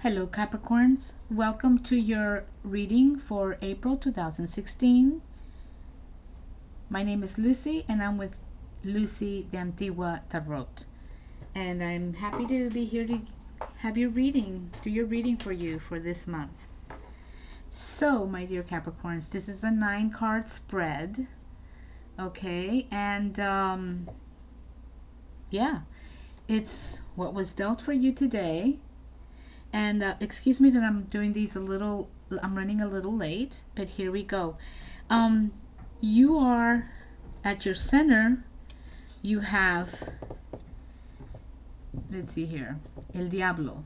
Hello Capricorns, welcome to your reading for April 2016. My name is Lucy and I'm with Lucy de Antigua Tarot. And I'm happy to be here to have your reading, do your reading for you for this month. So my dear Capricorns, this is a 9-card spread. Okay, and yeah, it's what was dealt for you today. And excuse me that I'm doing these I'm running a little late, but here we go. You are at your center, you have, let's see here, El Diablo.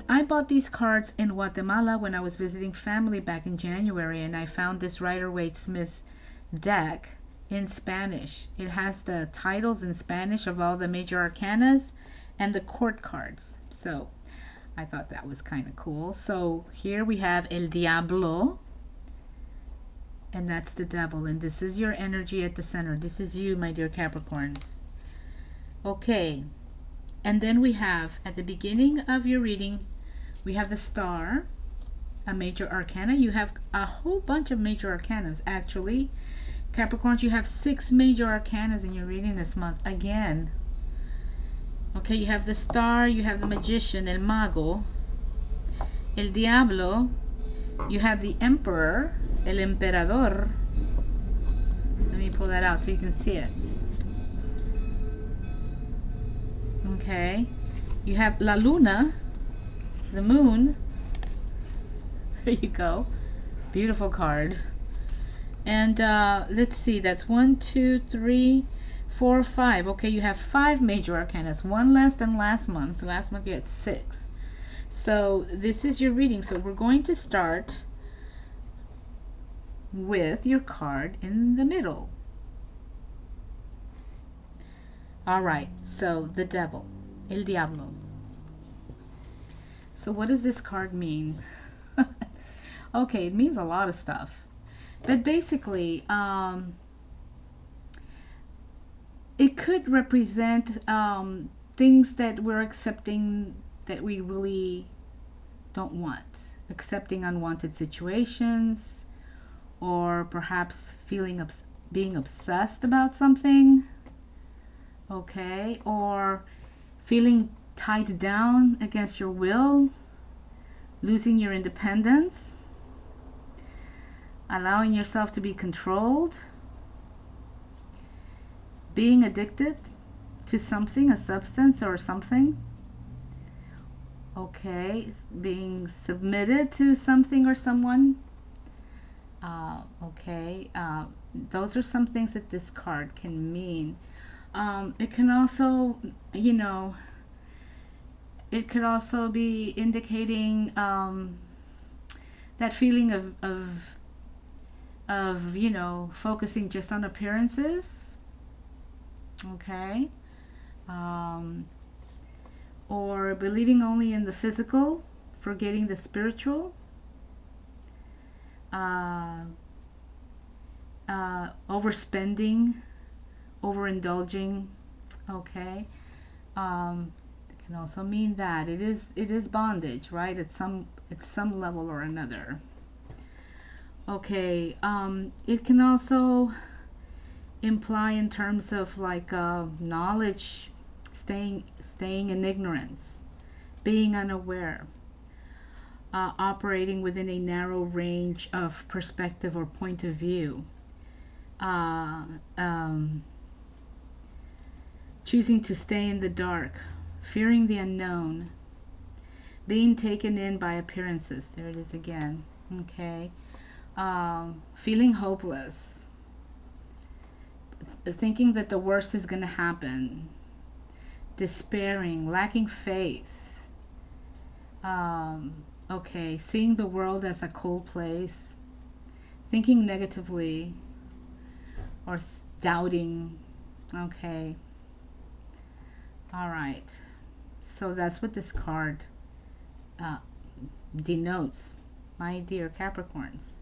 I bought these cards in Guatemala when I was visiting family back in January, and I found this Rider-Waite-Smith deck in Spanish. It has the titles in Spanish of all the major arcanas and the court cards. So I thought that was kind of cool. So here we have El Diablo, and that's the devil, and this is your energy at the center. This is you, my dear Capricorns. Okay, and then we have at the beginning of your reading, we have the Star, a major arcana. You have a whole bunch of major arcanas actually. Capricorns, you have 6 major arcanas in your reading this month again. Okay, you have the Star, you have the Magician, El Mago, El Diablo, you have the Emperor, El Emperador. Let me pull that out so you can see it. Okay, you have La Luna, the Moon. There you go. Beautiful card. And let's see, that's 1, 2, 3, 4, 5. Okay, you have 5 major arcanas, 1 less than last month. So last month you had 6. So this is your reading. So we're going to start with your card in the middle. All right, so the devil, El Diablo. So what does this card mean? Okay, it means a lot of stuff. But basically, it could represent things that we're accepting that we really don't want. Accepting unwanted situations, or perhaps being obsessed about something. Okay, or feeling tied down against your will, losing your independence, allowing yourself to be controlled, being addicted to something, a substance or something. Okay, being submitted to something or someone. Those are some things that this card can mean. It can also, it could also be indicating that feeling of focusing just on appearances. Okay, or believing only in the physical, forgetting the spiritual, overspending, overindulging. Okay, it can also mean that it is bondage, right? At some level or another. Okay, it can also imply in terms of like knowledge, staying in ignorance, being unaware, operating within a narrow range of perspective or point of view, choosing to stay in the dark, fearing the unknown, being taken in by appearances. There it is again. Okay, feeling hopeless, thinking that the worst is going to happen, despairing, lacking faith. Okay, seeing the world as a cold place, thinking negatively, or doubting. Okay, all right, so that's what this card denotes, my dear Capricorns.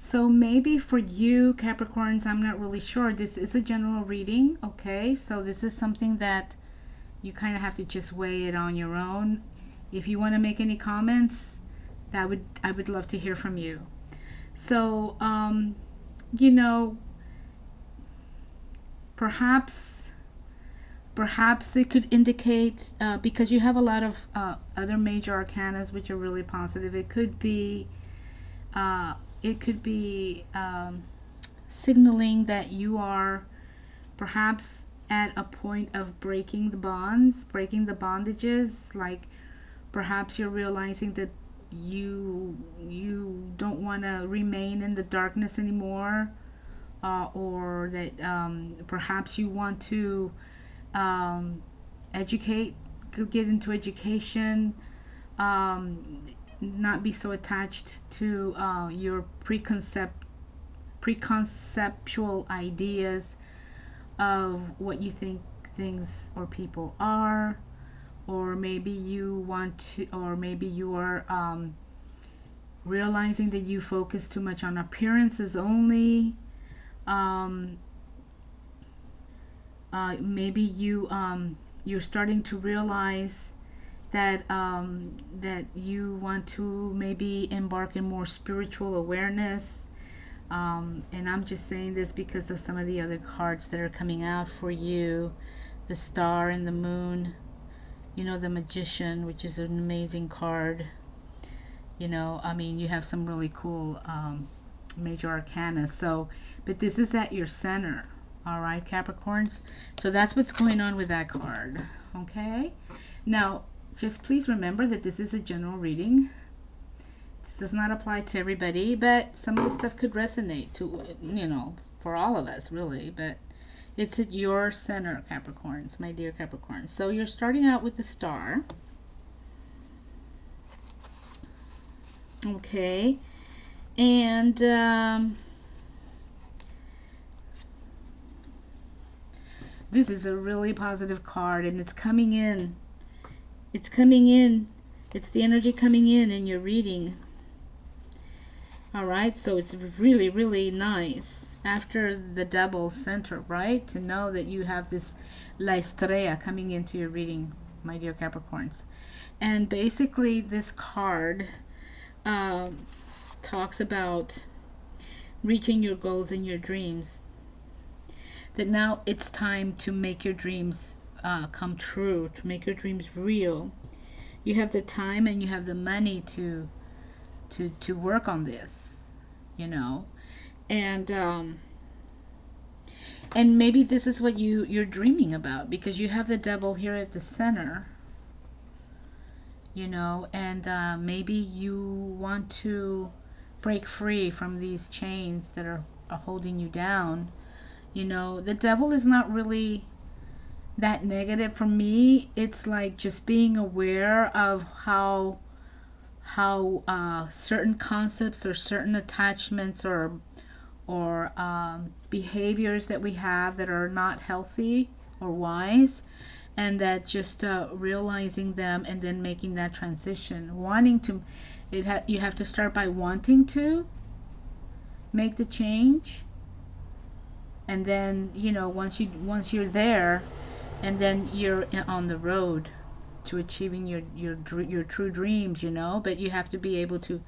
So maybe for you Capricorns, I'm not really sure, this is a general reading. Okay, so this is something that you kind of have to just weigh it on your own. If you want to make any comments, I would love to hear from you. So you know, perhaps it could indicate, because you have a lot of other major arcanas which are really positive. It could be signaling that you are perhaps at a point of breaking the bonds, breaking the bondages. Like perhaps you're realizing that you don't want to remain in the darkness anymore, or that perhaps you want to educate, get into education, not be so attached to your preconceptual ideas of what you think things or people are. Or maybe you want to, or maybe you are realizing that you focus too much on appearances only. Maybe you're starting to realize that that you want to maybe embark in more spiritual awareness. And I'm just saying this because of some of the other cards that are coming out for you. The Star and the Moon. You know, the Magician, which is an amazing card. You know, I mean, you have some really cool major arcana. So, but this is at your center. All right, Capricorns. So that's what's going on with that card. Okay. Now, just please remember that this is a general reading. This does not apply to everybody, but some of the stuff could resonate to, you know, for all of us, really. But it's at your center, Capricorns, my dear Capricorns. So you're starting out with the Star. Okay. And this is a really positive card, and it's coming in. It's coming in. It's the energy coming in your reading. All right, so it's really, really nice after the double center, right? To know that you have this La Estrella coming into your reading, my dear Capricorns. And basically this card talks about reaching your goals and your dreams. That now it's time to make your dreams come true, to make your dreams real. You have the time and you have the money to work on this, you know. And maybe this is what you're dreaming about, because you have the Devil here at the center, you know. And maybe you want to break free from these chains that are holding you down. You know, the Devil is not really that negative for me. It's like just being aware of how certain concepts or certain attachments or behaviors that we have that are not healthy or wise, and that just realizing them and then making that transition, wanting to, you have to start by wanting to make the change, and then, you know, once you're there, and then you're on the road to achieving your true dreams, you know. But you have to be able to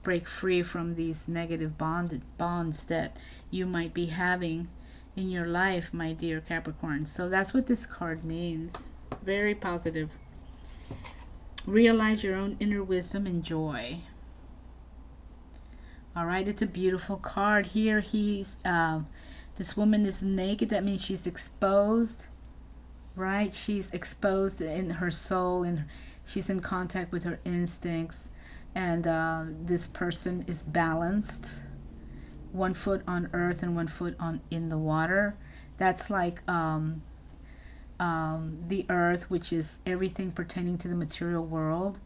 break free from these negative bonds that you might be having in your life, my dear Capricorn. So that's what this card means. Very positive. Realize your own inner wisdom and joy. All right, it's a beautiful card here. This woman is naked. That means she's exposed, right? She's exposed in her soul, and she's in contact with her instincts. And this person is balanced, 1 foot on earth and 1 foot in the water. That's like the earth, which is everything pertaining to the material world,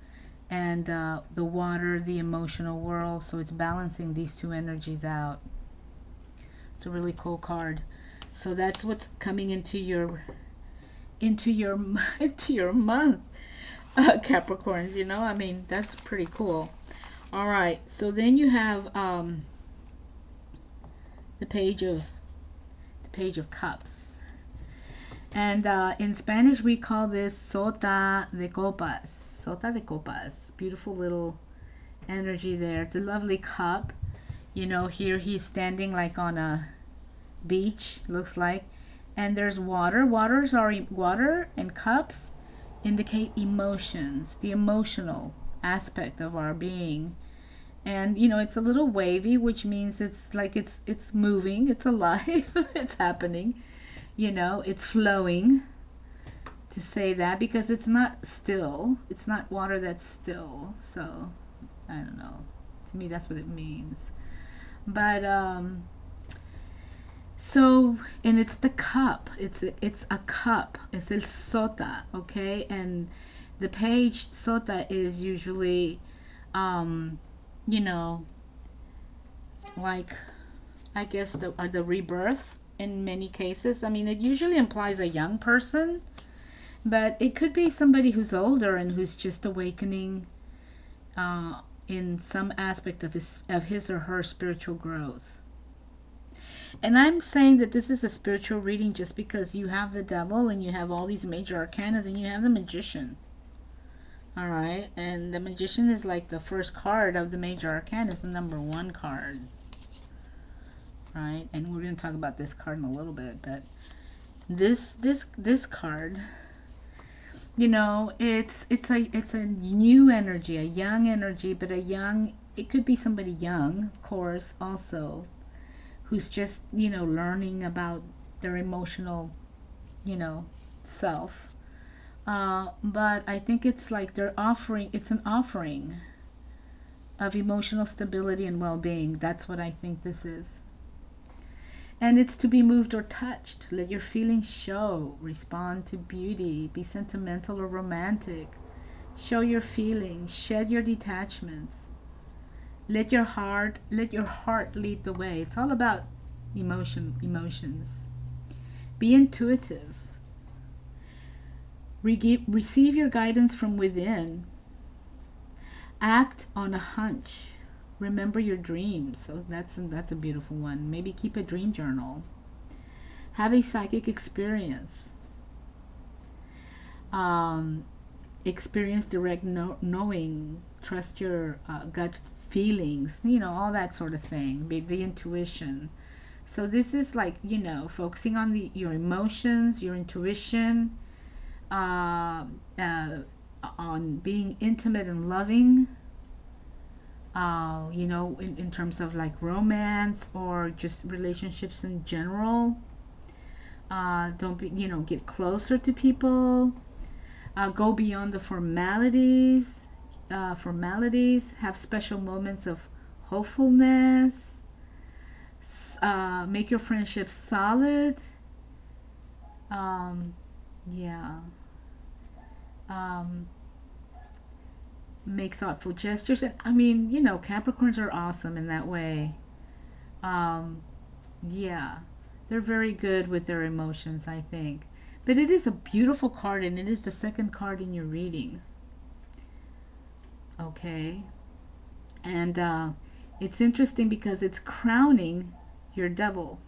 and the water, the emotional world. So it's balancing these two energies out. It's a really cool card. So that's what's coming into your month, Capricorns. You know, I mean, that's pretty cool. All right, so then you have the page of cups. And in Spanish, we call this sota de copas. Sota de copas. Beautiful little energy there. It's a lovely cup. You know, here he's standing like on a beach, looks like. And there's water. Water and cups indicate emotions, the emotional aspect of our being. And you know, it's a little wavy, which means it's like it's moving, it's alive, it's happening. You know, it's flowing, to say that, because it's not still. It's not water that's still. So I don't know. To me, that's what it means. But so, and it's the cup. It's a cup. It's el sota, okay? And the page sota is usually, you know, like, I guess the rebirth in many cases. I mean, it usually implies a young person, but it could be somebody who's older and who's just awakening in some aspect of his or her spiritual growth. And I'm saying that this is a spiritual reading just because you have the devil and you have all these major arcanas and you have the magician. All right, and the magician is like the first card of the major arcana. It's the number 1 card. Right, and we're going to talk about this card in a little bit, but this card, you know, it's a new energy, a young energy, but it could be somebody young, of course, also, who's just, you know, learning about their emotional, you know, self. But I think it's like it's an offering of emotional stability and well-being. That's what I think this is. And it's to be moved or touched. Let your feelings show. Respond to beauty. Be sentimental or romantic. Show your feelings. Shed your detachments. Let your heart lead the way. It's all about emotions. Be intuitive. Receive your guidance from within. Act on a hunch. Remember your dreams. So that's a beautiful one. Maybe keep a dream journal. Have a psychic experience. Experience direct knowing. Trust your gut feelings. You know, all that sort of thing. The intuition. So this is like, you know, focusing on your emotions, your intuition, on being intimate and loving. You know, in terms of like romance or just relationships in general. Don't be, you know, get closer to people. Go beyond the formalities. Have special moments of hopefulness. Make your friendships solid. Yeah. Make thoughtful gestures. And I mean, you know, Capricorns are awesome in that way. Yeah, they're very good with their emotions, I think. But it is a beautiful card, and it is the second card in your reading. Okay. And it's interesting because it's crowning your devil.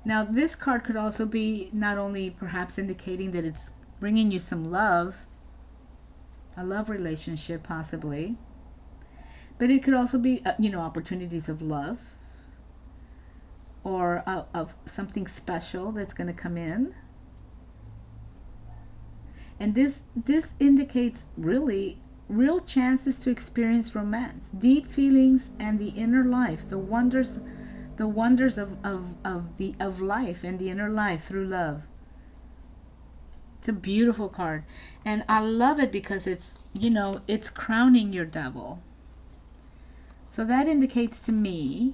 Now, this card could also be not only perhaps indicating that it's bringing you some love, a love relationship possibly, but it could also be, you know, opportunities of love or of something special that's going to come in. And this indicates really real chances to experience romance, deep feelings, and the inner life, the wonders of life and the inner life through love. It's a beautiful card, and I love it because it's, you know, it's crowning your devil. So that indicates to me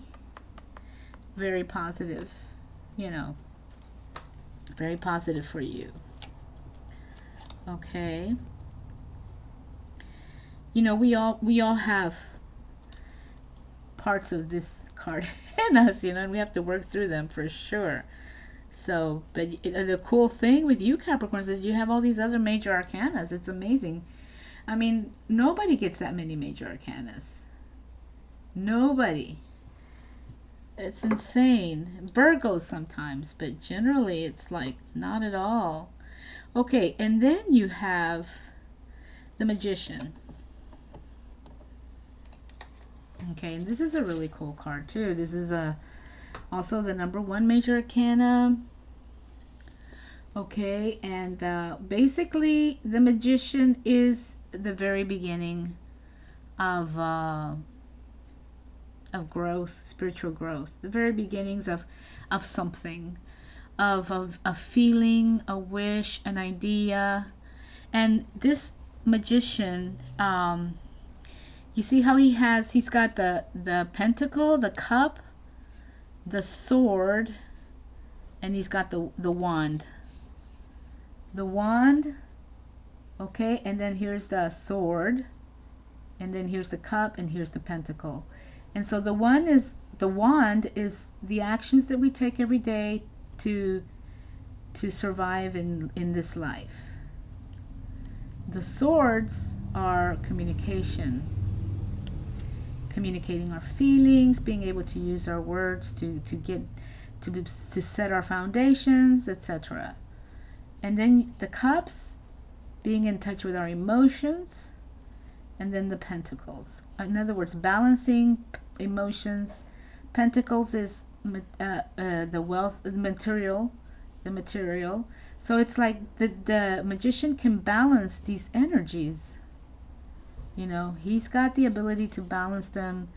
very positive, you know, very positive for you. Okay. You know, we all have parts of this card in us, you know, and we have to work through them for sure. So, but the cool thing with you Capricorns is you have all these other major arcanas. It's amazing. I mean, nobody gets that many major arcanas. Nobody. It's insane. Virgos sometimes, but generally it's like not at all. Okay, and then you have the Magician. Okay, and this is a really cool card too. This is also the #1 major arcana. Okay, and basically the Magician is the very beginning of growth, spiritual growth, the very beginnings of something, of a feeling, a wish, an idea. And this Magician, you see how he's got the pentacle, the cup, the sword, and he's got the wand. The wand, okay, and then here's the sword, and then here's the cup, and here's the pentacle. And so the wand is the actions that we take every day to survive in this life. The swords are communication, communicating our feelings, being able to use our words to set our foundations, etc. And then the cups, being in touch with our emotions, and then the pentacles. In other words, balancing emotions. Pentacles is the wealth, the material. So it's like the Magician can balance these energies. You know, he's got the ability to balance them,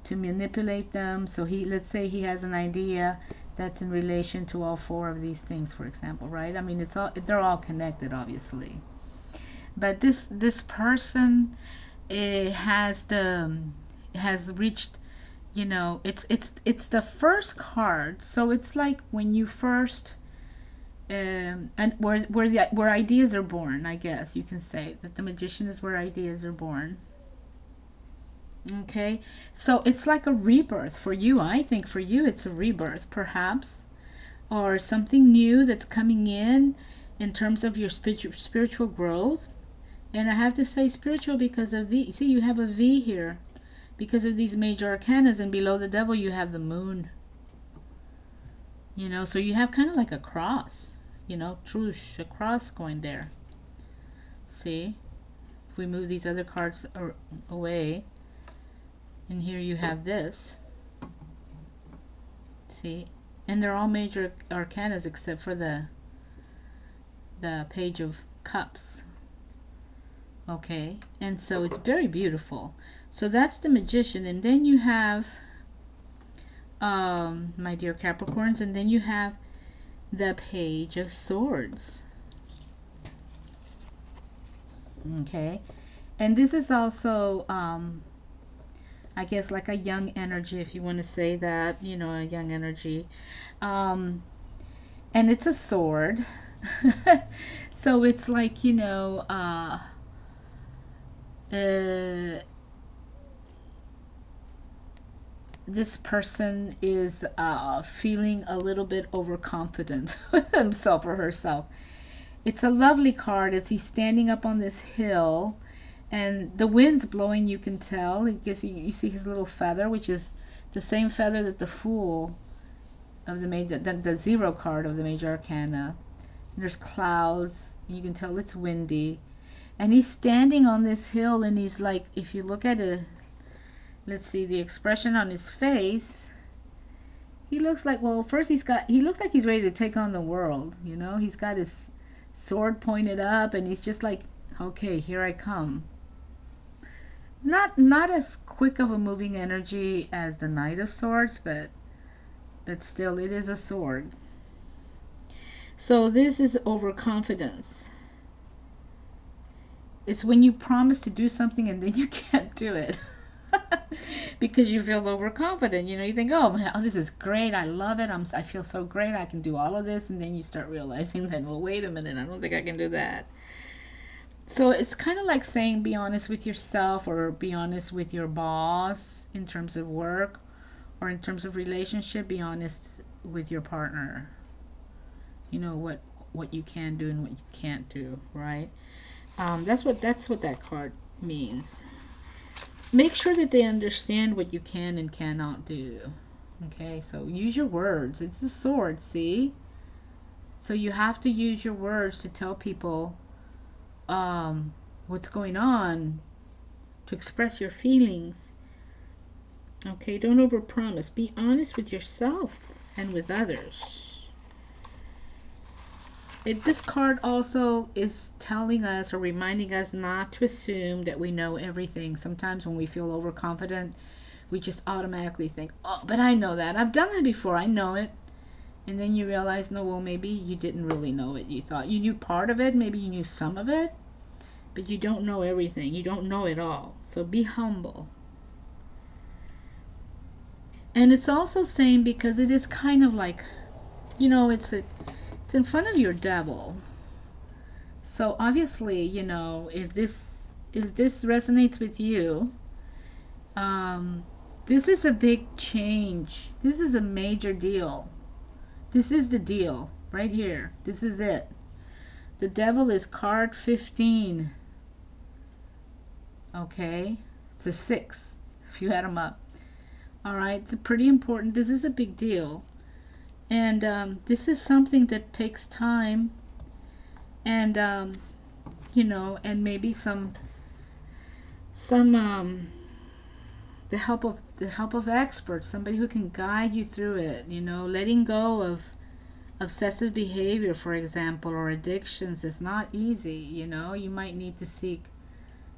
to manipulate them. So let's say he has an idea that's in relation to all 4 of these things, for example, right? I mean, they're all connected, obviously. But this person has reached, you know, it's the first card. So it's like when you first and where ideas are born, I guess you can say that the Magician is where ideas are born. Okay, so it's like a rebirth for you. I think for you it's a rebirth, perhaps, or something new that's coming in terms of your spiritual growth. And I have to say spiritual because of the, see, you have a V here because of these major arcanas, and below the devil you have the moon. You know, so you have kind of like a cross, you know, trush, a cross going there. See, if we move these other cards away, and here you have this. See, and they're all major arcanas except for the Page of Cups. Okay, and so it's very beautiful. So that's the Magician, and then you have my dear Capricorns, and then you have the Page of Swords. Okay, and this is also I guess like a young energy, if you want to say that, you know, a young energy. And it's a sword. So it's like, you know, this person is feeling a little bit overconfident with himself or herself. It's a lovely card as he's standing up on this hill, and the wind's blowing, you can tell. I guess you see his little feather, which is the same feather that the Fool of the 0 card of the major arcana. And there's clouds, you can tell it's windy, and he's standing on this hill, and he's like, if you look at it, let's see the expression on his face, he looks like, well, first he looks like he's ready to take on the world, you know. He's got his sword pointed up, and he's just like, okay, here I come. Not as quick of a moving energy as the Knight of Swords, but still, it is a sword. So this is overconfidence. It's when you promise to do something and then you can't do it. Because you feel overconfident. You know, you think, oh, this is great, I love it, I feel so great, I can do all of this, and then you start realizing that, well, wait a minute, I don't think I can do that. So it's kind of like saying, be honest with yourself, or be honest with your boss in terms of work, or in terms of relationship, be honest with your partner. You know what you can do and what you can't do, right? That's what that card means. Make sure that they understand what you can and cannot do. Okay, so use your words. It's the sword, see? So you have to use your words to tell people what's going on, to express your feelings. Okay, don't overpromise. Be honest with yourself and with others. This card also is telling us or reminding us not to assume that we know everything. Sometimes when we feel overconfident, we just automatically think, oh, but I know that. I've done that before. I know it. And then you realize, no, well, maybe you didn't really know it. You thought you knew part of it. Maybe you knew some of it. But you don't know everything. You don't know it all. So be humble. And it's also saying, because it is kind of like, you know, it's in front of your devil. So obviously, you know, if this resonates with you, this is a big change. This is a major deal. This is the deal right here. This is it. The devil is card 15. Okay, it's a 6 if you add them up. All right, it's pretty important. This is a big deal, and this is something that takes time, and you know, and maybe some the help of experts, somebody who can guide you through it. You know, letting go of obsessive behavior, for example, or addictions is not easy. You know, you might need to seek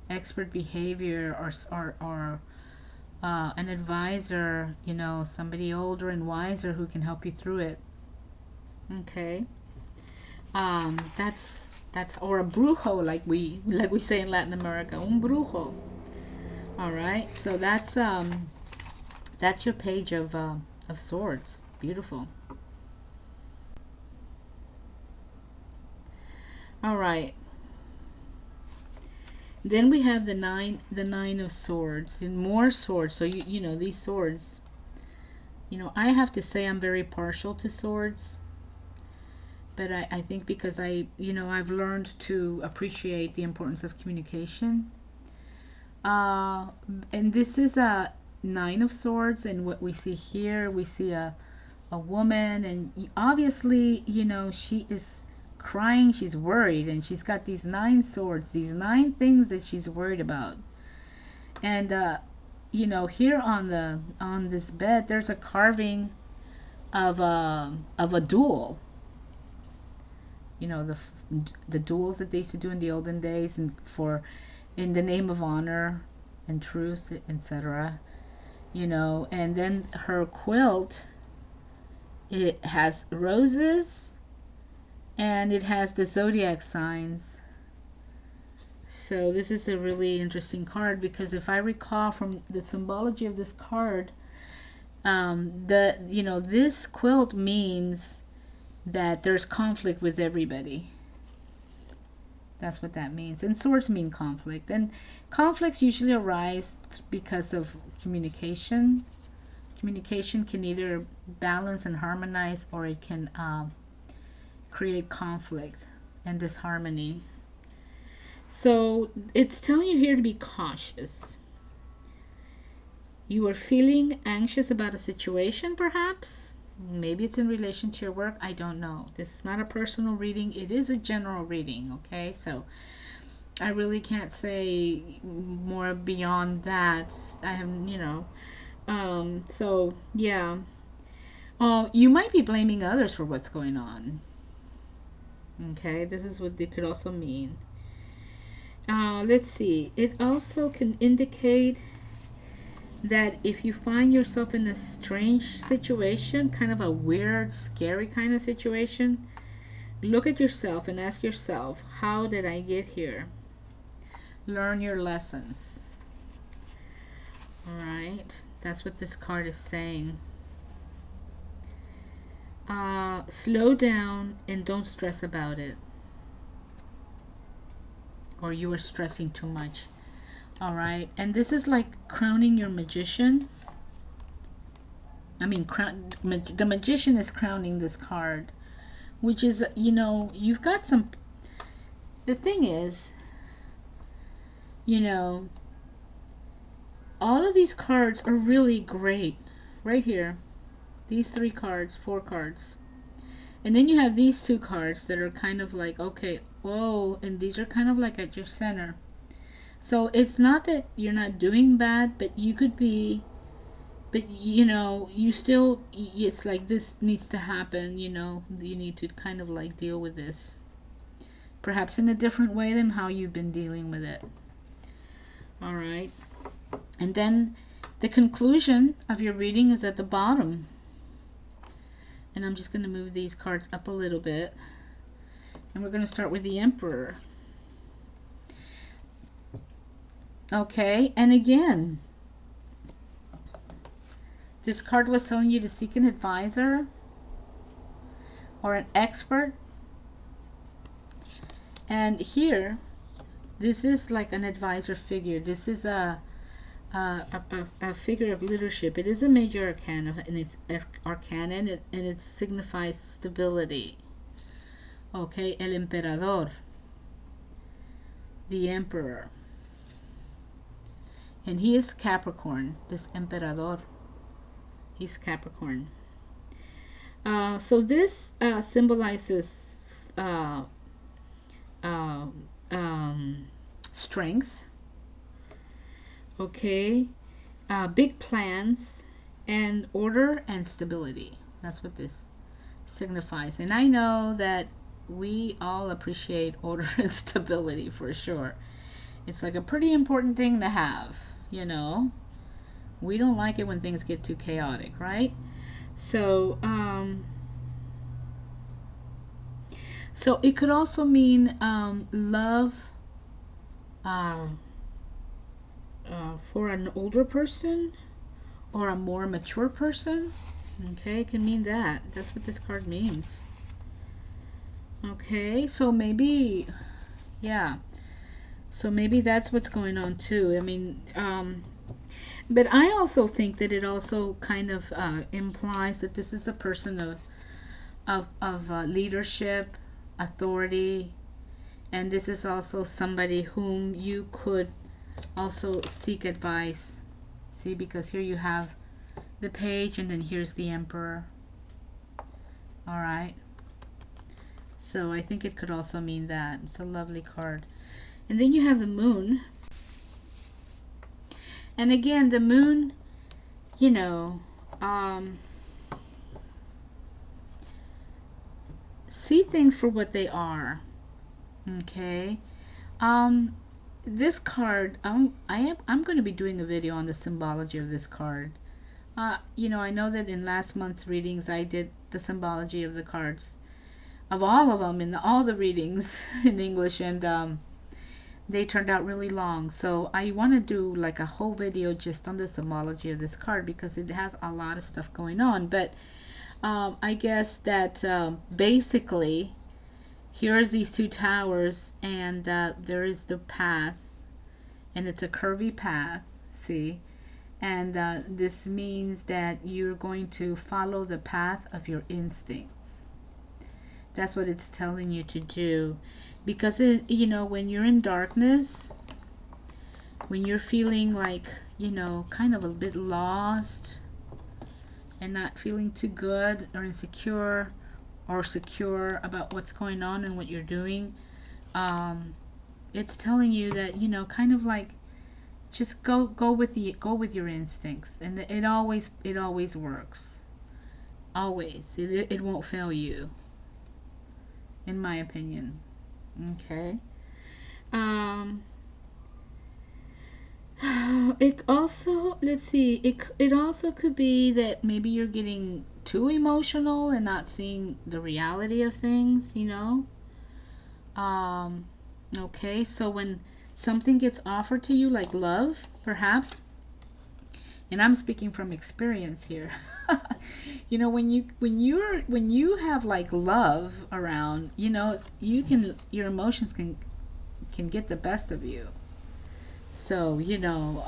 expert behavior or an advisor, you know, somebody older and wiser who can help you through it. Okay, that's or a brujo, like we say in Latin America, un brujo. All right, so that's your page of swords. Beautiful. All right. Then we have the nine of swords, and more swords. So you know, these swords, you know, I have to say I'm very partial to swords, but I think because I've learned to appreciate the importance of communication. And this is a 9 of swords, and what we see here, we see a woman, and obviously, you know, she is crying, she's worried, and she's got these 9 swords, these 9 things that she's worried about. And you know, here on this bed, there's a carving of a duel. You know, the duels that they used to do in the olden days, and in the name of honor and truth, etc. You know, and then her quilt, it has roses and it has the zodiac signs. So this is a really interesting card, because if I recall from the symbology of this card, this quilt means that there's conflict with everybody. That's what that means. And swords mean conflict. And conflicts usually arise because of communication. Communication can either balance and harmonize, or it can create conflict and disharmony. So it's telling you here to be cautious. You are feeling anxious about a situation, perhaps. Maybe it's in relation to your work. I don't know. This is not a personal reading. It is a general reading, okay? So I really can't say more beyond that. I have, so yeah. You might be blaming others for what's going on. Okay, this is what it could also mean. Let's see. It also can indicate that if you find yourself in a strange situation, kind of a weird, scary kind of situation, look at yourself and ask yourself, how did I get here? Learn your lessons. All right, that's what this card is saying. Slow down and don't stress about it, or you are stressing too much. All right, and this is like crowning your magician. I mean, the magician is crowning this card, which is, you've got some. The thing is, all of these cards are really great right here. These 3 cards, 4 cards. And then you have these 2 cards that are kind of like, okay, whoa, and these are kind of like at your center. So it's not that you're not doing bad, but you could be, but you know, you still, it's like this needs to happen, you know, you need to kind of like deal with this. Perhaps in a different way than how you've been dealing with it. All right. And then the conclusion of your reading is at the bottom. And I'm just going to move these cards up a little bit. And we're going to start with the Emperor. Okay, and again, this card was telling you to seek an advisor or an expert. And here, this is like an advisor figure. This is a figure of leadership. It is a major arcana, and it's arcana, and it signifies stability. Okay, el emperador, the emperor, and he is Capricorn. This emperador, he's Capricorn. So this symbolizes strength. Okay, big plans and order and stability. That's what this signifies. And I know that we all appreciate order and stability for sure. It's like a pretty important thing to have, you know. We don't like it when things get too chaotic, right? So so it could also mean love for an older person or a more mature person. Okay, it can mean that. That's what this card means. Okay, so maybe, yeah. So maybe that's what's going on too. I mean, but I also think that it also kind of implies that this is a person of leadership, authority, and this is also somebody whom you could also seek advice. See, because here you have the Page, and then here's the Emperor. All right. So I think it could also mean that. It's a lovely card. And then you have the Moon. And again, the Moon, you know, see things for what they are. Okay. This card, I'm going to be doing a video on the symbology of this card. You know, I know that in last month's readings I did the symbology of the cards, of all of them, in all the readings in English, and they turned out really long. So I want to do like a whole video just on the symbology of this card because it has a lot of stuff going on. But I guess that basically, here's these 2 towers, and there is the path, and it's a curvy path, see? And this means that you're going to follow the path of your instincts. That's what it's telling you to do. Because, you know, when you're in darkness, when you're feeling like, you know, kind of a bit lost and not feeling too good or insecure or secure about what's going on and what you're doing, it's telling you that, you know, kind of like just go with your instincts, and it always works. Always. It won't fail you, in my opinion. Okay. It also, let's see, it also could be that maybe you're getting too emotional and not seeing the reality of things, you know. Okay, so when something gets offered to you, like love, perhaps, and I'm speaking from experience here. You know, when you have like love around, you know, your emotions can get the best of you. So, you know,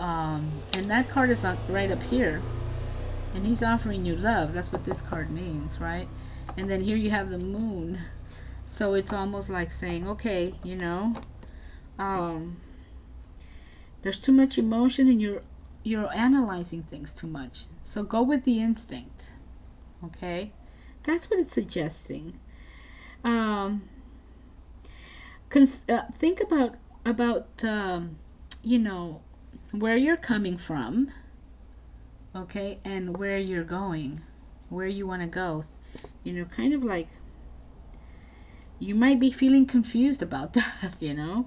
and that card is right up here, and he's offering you love. That's what this card means, right? And then here you have the Moon, so it's almost like saying, okay, you know, there's too much emotion, and you're analyzing things too much. So go with the instinct. Okay, that's what it's suggesting. Um, think about you know, where you're coming from, okay, and where you're going, where you want to go. You know, kind of like you might be feeling confused about that. You know,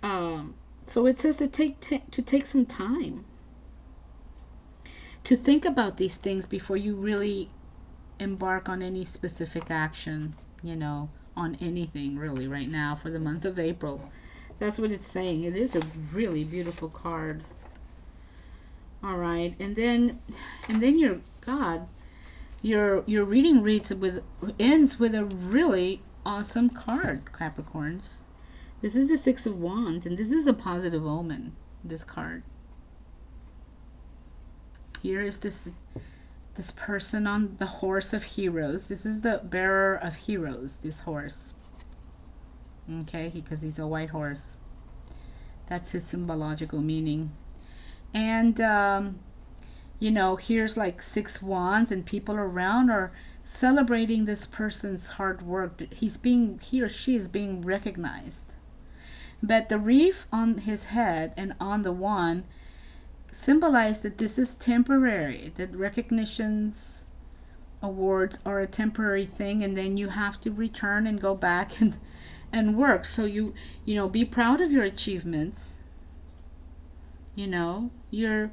um, so it says to take some time to think about these things before you really embark on any specific action. You know, on anything really right now for the month of April. That's what it's saying. It is a really beautiful card. All right, and then your God, your reading ends with a really awesome card, Capricorns. This is the Six of Wands, and this is a positive omen. This card. Here is this person on the horse of heroes. This is the bearer of heroes. This horse. Okay, because he's a white horse. That's his symbological meaning. And you know, here's like 6 wands, and people around are celebrating this person's hard work. He or she is being recognized. But the wreath on his head and on the wand symbolize that this is temporary, that recognitions, awards are a temporary thing, and then you have to return and go back and work. So you know, be proud of your achievements. You know, your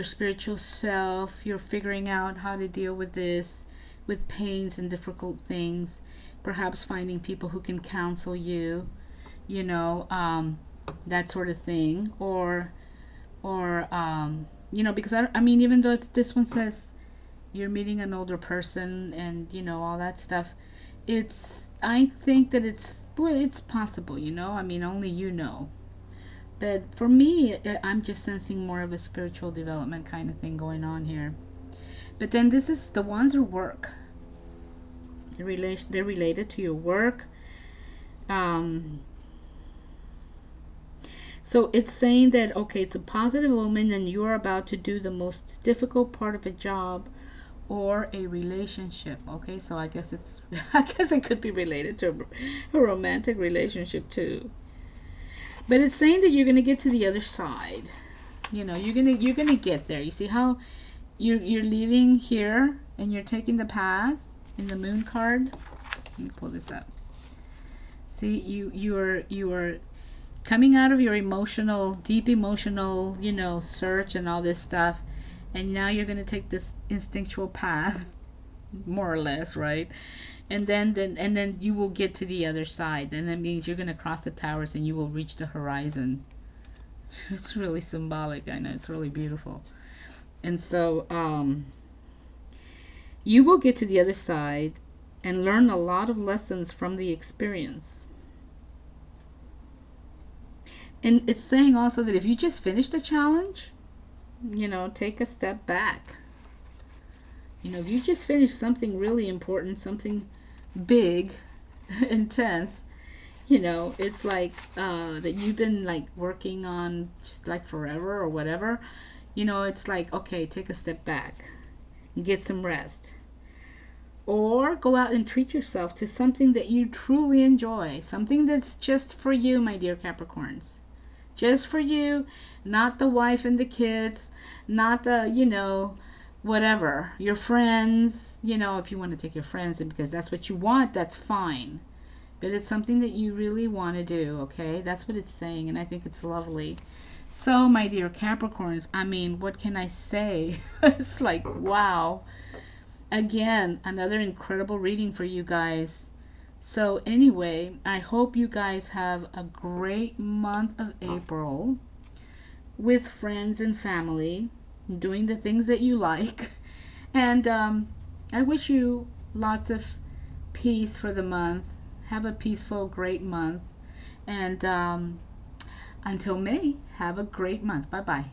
spiritual self, you're figuring out how to deal with this, with pains and difficult things, perhaps finding people who can counsel you, you know, that sort of thing. Or you know, because I mean, even though this one says you're meeting an older person and, you know, all that stuff, I think that it's possible, you know, I mean, only you know. But for me, I'm just sensing more of a spiritual development kind of thing going on here. But then this is the ones are work. They're related to your work. So it's saying that, okay, it's a positive omen, and you are about to do the most difficult part of a job or a relationship. Okay, so I guess I guess it could be related to a romantic relationship too. But it's saying that you're gonna get to the other side. You know, you're gonna get there. You see how you're leaving here and you're taking the path in the moon card. Let me pull this up. See, you are coming out of your deep emotional, you know, search and all this stuff, and now you're gonna take this instinctual path, more or less, right? And then you will get to the other side, and that means you're gonna cross the towers and you will reach the horizon. It's really symbolic. I know, it's really beautiful. And so you will get to the other side and learn a lot of lessons from the experience. And it's saying also that if you just finish the challenge, you know, take a step back. You know, if you just finish something really important, something big, intense, you know, it's like that you've been like working on just like forever or whatever, you know, it's like, okay, take a step back and get some rest. Or go out and treat yourself to something that you truly enjoy, something that's just for you, my dear Capricorns. Just for you, not the wife and the kids, not the, you know, whatever, your friends, you know, if you want to take your friends in because that's what you want, that's fine. But it's something that you really want to do, okay? That's what it's saying, and I think it's lovely. So, my dear Capricorns, I mean, what can I say? It's like, wow. Again, another incredible reading for you guys. So anyway, I hope you guys have a great month of April with friends and family, doing the things that you like. And I wish you lots of peace for the month. Have a peaceful, great month. And until May, have a great month. Bye-bye.